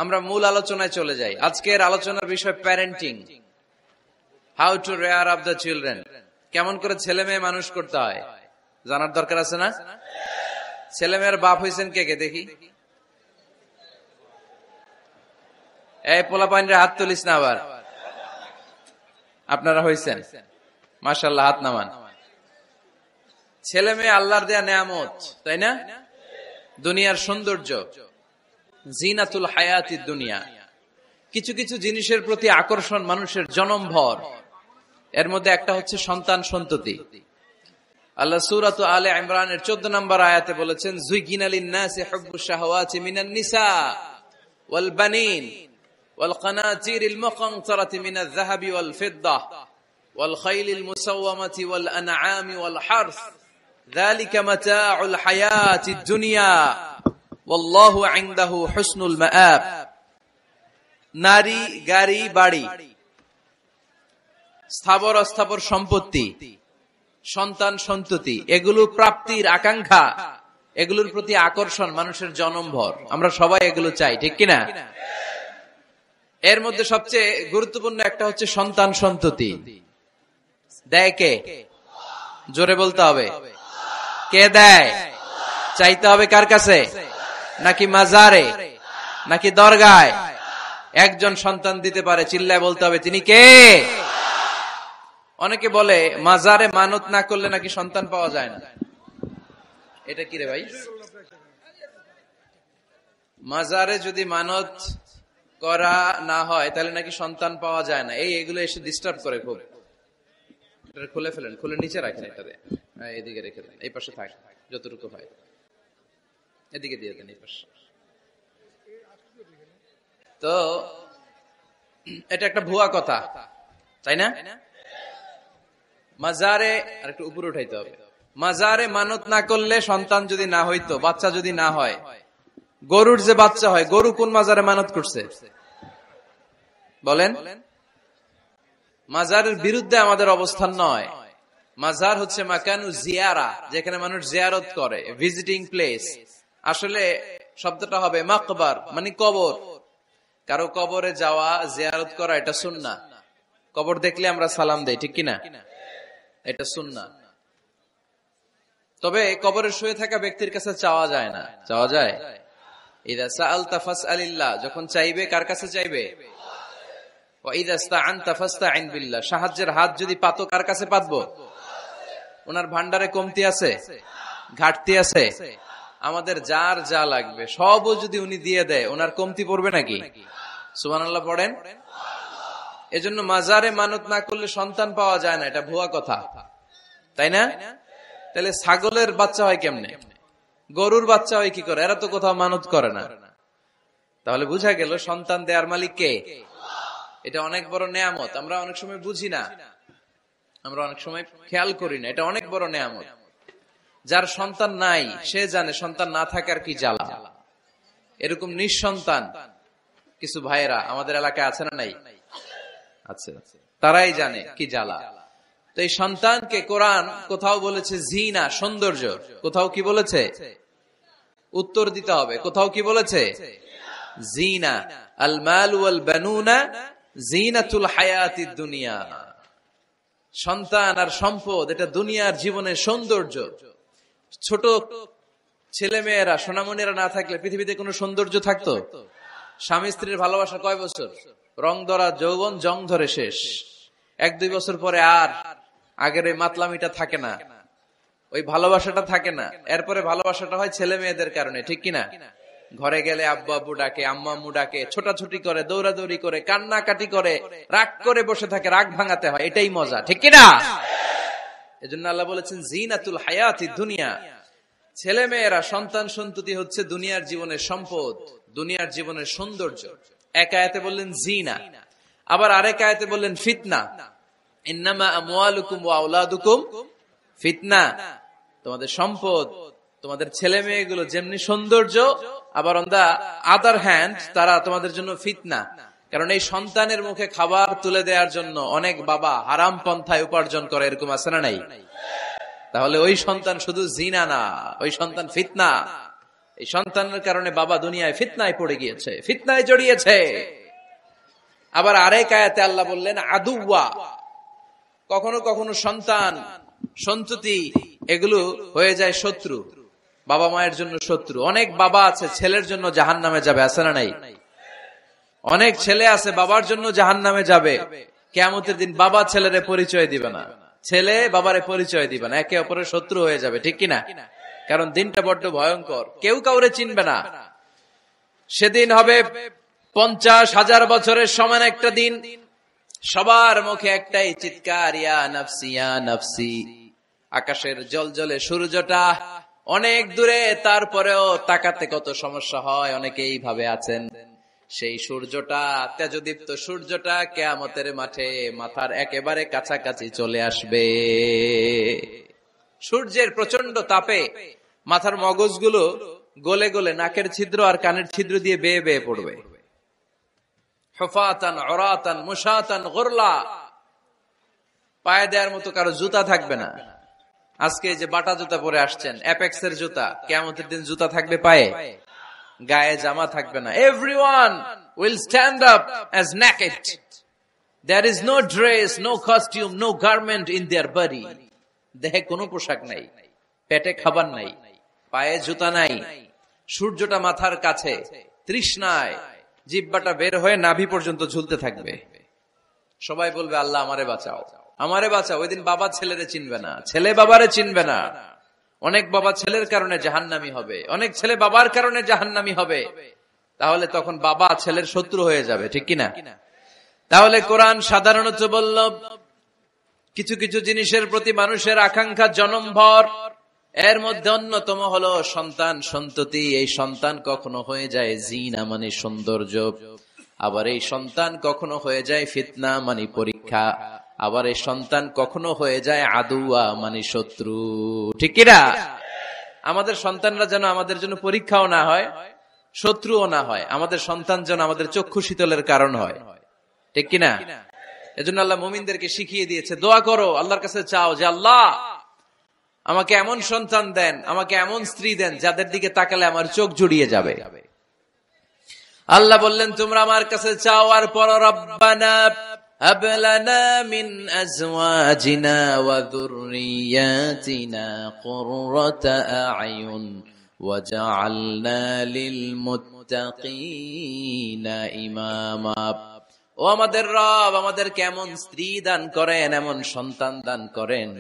আমরা মূল আলোচনায় চলে যাই। আজকের আলোচনার বিষয় parenting, how to rare up the children. কেমন করে ছেলে মেয়ে মানুষ করতে হয় জানার দরকার আছে না? ছেলে মেয়ের বাপ হয়েছেন কে কে দেখি? এই পোলাপাইনরা হাত তুলিস না আবার। আপনারা হয়েছেন? মাশাআল্লাহ, হাত নামান। ছেলে মেয়ে আল্লাহর দেয়া নেয়ামত, তাই না? দুনিয়ার সৌন্দর্য, জিনাতুল হায়াতিদ দুনিয়া। কিছু কিছু জিনিসের প্রতি আকর্ষণ মানুষের জনমভর। এর মধ্যে একটা হচ্ছে সন্তান সন্ততি। আল্লাহ সূরাত আলে ইমরানের 14 নম্বর আয়াতে বলেছেন, যুয়িনা লিন-নাসি হুব্বুশ শাহাওয়াতি মিনান নিসা ওয়াল বানিন ওয়াল কানাতিরিল মুকানতারাতি মিনাজ যাহাবি ওয়াল ফিদ্দা ওয়াল খাইলিল মুসাওয়ামাতি ওয়াল আনআমি ওয়াল হারস যালিকা মাতাউল হায়াতিদ দুনিয়া ওয়াল্লাহু ইনদাহু হুসনুল মাআব। নারী, গাড়ি, বাড়ি, স্থাবর অস্থাবর সম্পত্তি, সন্তান সন্ততি, এগুলো প্রাপ্তির আকাঙ্ক্ষা, এগুলোর প্রতি আকর্ষণ মানুষের জনমভর। আমরা সবাই এগুলো চাই, ঠিক কিনা? এর মধ্যে সবচেয়ে গুরুত্বপূর্ণ একটা হচ্ছে সন্তান সন্ততি। দেয় কে? জোরে বলতে হবে, কে দেয়? চাইতে হবে কার কাছে? নাকি মাজারে, নাকি দরগায়? একজন সন্তান দিতে পারে, চিল্লায় বলতে হবে তিনি কে? অনেকে বলে মাজারে মানত না করলে নাকি সন্তান পাওয়া যায় না। এটা কি রে ভাই? মাজারে যদি মানত করা না হয় তাহলে নাকি সন্তান পাওয়া যায় না। এগুলো এসে ডিস্টার্ব করে খুব। এটা খুলে ফেলেন, খুলে নিচে রাখেন, এটাতে এদিকে রেখে দেন, এই পাশে থাক যতটুকু হয়, এদিকে দিয়ে দেন এই পাশে। তো এটা একটা ভুয়া কথা, তাই না? মাজারে আর একটু উপরে উঠাইতে হবে। মাজারে মানত না করলে সন্তান যদি না হইতো, বাচ্চা যদি না হয়, গরুর যে বাচ্চা হয়, গরু কোন মাজারে মানত করছে বলেন? মাজারের বিরুদ্ধে আমাদের অবস্থান নয়। মাজার হচ্ছে মাকানু জিয়ারা, যেখানে মানুষ জিয়ারত করে, ভিজিটিং প্লেস। আসলে শব্দটা হবে মাকবার, মানে কবর। কারো কবরে যাওয়া, জিয়ারত করা, এটা সুন্নাহ। কবর দেখলে আমরা সালাম দেই, ঠিক কিনা? এটা সুন্নাহ। তবে কবরে শুয়ে থাকা ব্যক্তির কাছে চাওয়া যায় না। চাওয়া যায়? ইযা সাআলতা ফাসআলিল্লাহ, যখন চাইবে কার কাছে চাইবে? ওয়া ইযা ইসতাআনতা ফাসতাইন বিল্লাহ, সাহায্যের হাত যদি পাতো কার কাছে পাতবো? ওনার ভান্ডারে কমতি আছে, ঘাটতি আছে, আমাদের যার যা লাগবে সবও যদি উনি দিয়ে দেয়, ওনার কমতি পড়বে নাকি? সুবহানাল্লাহ পড়েন। এজন্য মাজারে মানত না করলে সন্তান পাওয়া যায় না, এটা ভুয়া কথা, তাই না? তাহলে ছাগলের বাচ্চা হয় কেমনে? গরুর বাচ্চা হয় কি করে? এরা তো কোথাও মানত করে না। তাহলে বুঝা গেল সন্তান দেয়ার মালিক কে? এটা অনেক বড় নেয়ামত। আমরা অনেক সময় বুঝি না, আমরা অনেক সময় খেয়াল করি না। এটা অনেক বড় নেয়ামত। যার সন্তান নাই সে জানে সন্তান না থাকার কি জ্বালা। এরকম নিঃসন্তান কিছু ভাইয়েরা আমাদের এলাকায় আছে না নাই? আছে। তারাই জানে কি জ্বালা। তো এই সন্তানকে কোরআন কোথাও বলেছে জিনা, সৌন্দর্য, কোথাও কি বলেছে? উত্তর দিতে হবে। কোথাও কি বলেছে? জিনা। আল মাল ওয়াল বানুনা জিনাতুল হায়াতিদ দুনিয়া। সন্তান আর সম্পদ এটা দুনিয়ার জীবনের সৌন্দর্য। ছোট ছেলে মেয়েরা, সোনামণিরা না থাকলে পৃথিবীতে কোনো সৌন্দর্য থাকতো? স্বামী স্ত্রীর ভালোবাসা কয় বছর? রং ধরা যৌবন, জং ধরে শেষ। 1-2 বছর পরে আর আগের ওই মাতলামিটা থাকে না, ওই ভালোবাসাটা থাকে না। এরপরে ভালোবাসাটা হয় ছেলে মেয়েদের কারণে, ঠিক কিনা? ঘরে গেলে আব্বু আব্বু ডাকে, আম্মা আম্মু ডাকে, ছোটাছুটি করে, দৌড়াদৌড়ি করে, কান্নাকাটি করে, রাগ করে বসে থাকে, রাগ ভাঙাতে হয়, এটাই মজা, ঠিক কিনা? এজন্য আল্লাহ বলেছেন জিনাতুল হায়াতিদ দুনিয়া। ছেলে মেয়েরা, সন্তান সন্ততি হচ্ছে দুনিয়ার জীবনের সম্পদ, দুনিয়ার জীবনের সৌন্দর্য। এক আয়াতে বললেন জিনা, আবার আরেক আয়াতে বললেন ফিতনা। ইন্নামা আমওয়ালুকুম ওয়া আওলাদুকুম ফিতনা। তোমাদের সম্পদ, তোমাদের ছেলে মেয়েগুলো যেমনি সৌন্দর্য, আবার অন দা আদার হ্যান্ড তারা তোমাদের জন্য ফিতনা। কারণ এই সন্তানের মুখে খাবার তুলে দেওয়ার জন্য অনেক বাবা হারাম পন্থায় উপার্জন করে, এরকম আছে না নাই? তাহলে ওই সন্তান শুধু জিনা না, ওই সন্তান ফিতনা। এই সন্তানের কারণে বাবা দুনিয়ায় ফিতনায় পড়ে গিয়েছে, ফিতনায় জড়িয়েছে। আবার আরেক আয়াতে আল্লাহ বললেন আদুওয়া, কখনো কখনো সন্তান সন্ততি এগুলো হয়ে যায় শত্রু, বাবা মায়ের জন্য শত্রু। অনেক বাবা আছে ছেলের জন্য জাহান্নামে যাবে, আছে না নাই? অনেক ছেলে আছে বাবার জন্য জাহান্নামে যাবে। কিয়ামতের দিন বাবা ছেলেরে পরিচয় দিবে না, ছেলে বাবারে পরিচয় দিবে না, একে অপরের শত্রু হয়ে যাবে, ঠিক কিনা? কারণ দিনটা বড্ড ভয়ঙ্কর, কেউ কাউরে চিনবে না। সেদিন হবে 50,000 বছরের সমান একটা দিন, সবার মুখে একটাই চিৎকার, ইয়া নাফসি ইয়া নাফসি। আকাশের জলজলে সূর্যটা অনেক দূরে, তারপরেও তাকাতে কত সমস্যা হয়, অনেকে এইভাবে আছেন। সেই সূর্যটা, তেজদীপ্ত সূর্যটা কিয়ামতের মাঠে মাথার একেবারে কাছাকাছি চলে আসবে। সূর্যের প্রচন্ড তাপে মাথার মগজগুলো গলে গলে নাকের ছিদ্র আর কানের ছিদ্র দিয়ে বেয়ে বেয়ে পড়বে। হুফাতান উরাতান মুশাতান গুরলা, পায়ে দেওয়ার মতো কারো জুতা থাকবে না। আজকে যে বাটা জুতা পরে আসছেন, অ্যাপেক্সের জুতা, কিয়ামতের দিন জুতা থাকবে পায়ে, গায়ে জামা থাকবে না। Everyone will stand up as naked. There is no dress, no costume, no garment in their body. দেহে কোনো পোশাক নাই, পেটে খাবার নাই, পায়ে জুতা নাই, সূর্যটা মাথার কাছে, তৃষ্ণায় জিহ্বাটা বের হয়ে নাভি পর্যন্ত ঝুলতে থাকবে। সবাই বলবে আল্লাহ আমারে বাঁচাও, আমারে বাঁচাও। ওই দিন বাবা ছেলেরে চিনবে না, ছেলে বাবারে চিনবে না। অনেক বাবা ছেলের কারণে জাহান্নামী হবে, অনেক ছেলে বাবার কারণে জাহান্নামী হবে। তাহলে তখন বাবা ছেলের শত্রু হয়ে যাবে, ঠিক কিনা? তাহলে কোরআন সাধারণত বলল কিছু কিছু জিনিসের প্রতি মানুষের আকাঙ্ক্ষা জনমভর, এর মধ্যে অন্যতম হলো সন্তান সন্ততি। এই সন্তান কখনো হয়ে যায় জিনা মানে সৌন্দর্য, আবার এই সন্তান কখনো হয়ে যায় ফিতনা মানে পরীক্ষা, আবার এই সন্তান কখনো হয়ে যায় আদুয়া মানে শত্রু, ঠিক কিনা? আমাদের সন্তানরা যেন আমাদের জন্য পরীক্ষাও না হয়, শত্রুও না হয়। আমাদের সন্তান যেন আমাদের চক্ষু শীতলের কারণ হয়, ঠিক কিনা? এজন্য আল্লাহ মুমিনদেরকে শিখিয়ে দিয়েছে, দোয়া করো, আল্লাহর কাছে চাও যে আল্লাহ আমাকে এমন সন্তান দেন, আমাকে এমন স্ত্রী দেন যাদের দিকে তাকালে আমার চোখ জুড়িয়ে যাবে। আল্লাহ বললেন তোমরা আমার কাছে চাও আর পড়ো, রব্বানা হাব লানা মিন আজওয়াজিনা ওয়া যুররিয়াতিনা কুররাতা আ'য়ুন ওয়াজআলনা লিল মুত্তাকিনা ইমামা। ও আমাদের রব, আমাদেরকে এমন স্ত্রী দান করেন, এমন সন্তান দান করেন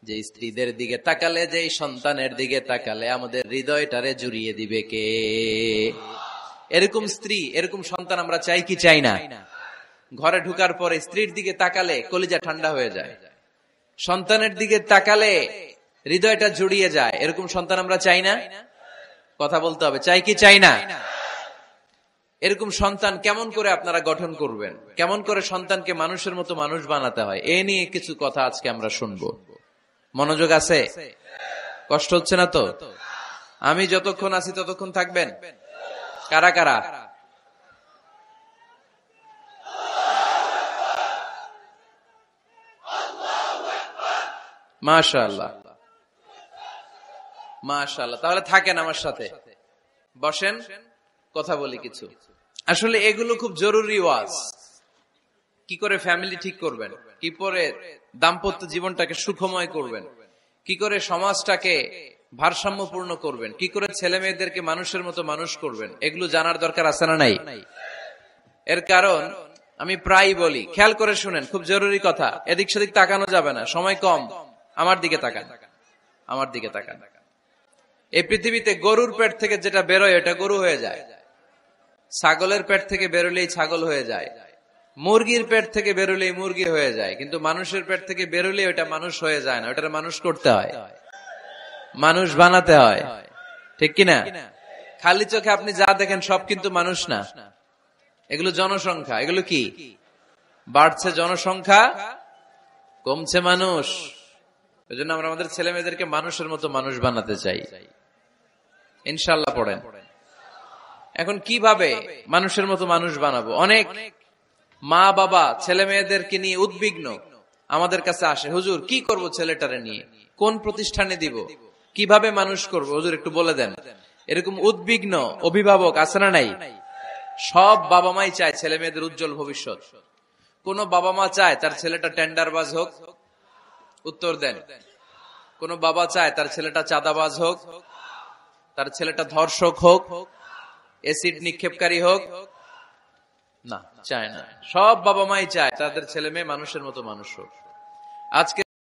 যে স্ত্রীদের দিকে তাকালে, যে সন্তানের দিকে তাকালে আমাদের হৃদয়টারে জুড়িয়ে দিবে কে? এরকম স্ত্রী, এরকম সন্তান আমরা চাই কি চাই না? ঘরে ঢুকার পরে স্ত্রীর দিকে তাকালে কলিজা ঠান্ডা হয়ে যায়, সন্তানের দিকে তাকালে হৃদয়টা জুড়িয়ে যায়। এরকম সন্তান আমরা চাই না? কথা বলতে হবে, চাই কি চাই না? এরকম সন্তান কেমন করে আপনারা গঠন করবেন, কেমন করে সন্তানকে মানুষের মতো মানুষ বানাতে হয়, এ নিয়ে কিছু কথা আজকে আমরা শুনবো। মনোযোগ আছে? কষ্ট হচ্ছে না তো? আমি যতক্ষণ আছি ততক্ষণ থাকবেন? কারা কারা? মাশাআল্লাহ, মাশাআল্লাহ। তাহলে থাকেন আমার সাথে, বসেন, কথা বলি কিছু। আসলে এগুলো খুব জরুরি ওয়াজ। কি করে ফ্যামিলি ঠিক করবেন, কি করে দাম্পত্য জীবনটাকে সুখময় করবেন, কি করে সমাজটাকে ভারসাম্যপূর্ণ করবেন, কি করে ছেলে মেয়েদেরকে মানুষের মতো মানুষ করবেন, এগুলো জানার দরকার আছে না নাই? এর কারণ আমি প্রায় বলি, খেয়াল করে শুনেন, খুব জরুরি কথা, এদিক সেদিক তাকানো যাবে না, সময় কম। আমার দিকে তাকান, আমার দিকে তাকান। এই পৃথিবীতে গরুর পেট থেকে যেটা বেরোয় এটা গরু হয়ে যায়, ছাগলের পেট থেকে বেরোলেই ছাগল হয়ে যায়, মুরগির পেট থেকে বেরোলেই মুরগি হয়ে যায়, কিন্তু মানুষের পেট থেকে বেরোলে ওটা মানুষ হয়ে যায় না, ওটা মানুষ করতে হয়, মানুষ বানাতে হয়, ঠিক কিনা? খালি চোখে আপনি যা দেখেন সব কিন্তু মানুষ না, এগুলো জনসংখ্যা। এগুলো কি? বাড়ছে জনসংখ্যা, কমছে মানুষ। এজন্য আমরা আমাদের ছেলে মেয়েদেরকে মানুষের মতো মানুষ বানাতে চাই, ইনশাআল্লাহ। পড়েন। এখন কিভাবে মানুষের মতো মানুষ বানাবো? অনেক মা বাবা ছেলে মেয়েদেরকে নিয়ে উদ্বিগ্ন, আমাদের কাছে আসে, হুজুর কি করব ছেলেটারে নিয়ে, কোন প্রতিষ্ঠানে দিব, কিভাবে মানুষ করব, হুজুর একটু বলে দেন। এরকম উদ্বিগ্ন অভিভাবক আছে না নাই? সব বাবা মাই চায় ছেলে মেয়েদের উজ্জ্বল ভবিষ্যৎ। কোন বাবা মা চায় তার ছেলেটা টেন্ডারবাজ হোক? উত্তর দেন। কোন বাবা চায় তার ছেলেটা চাঁদাবাজ হোক, তার ছেলেটা ধর্ষক হোক, এসিড নিক্ষেপকারী হোক? না, চায় না। সব বাবা মাই চায় তাদের ছেলে মেয়ে মানুষের মতো মানুষ হোক। আজকে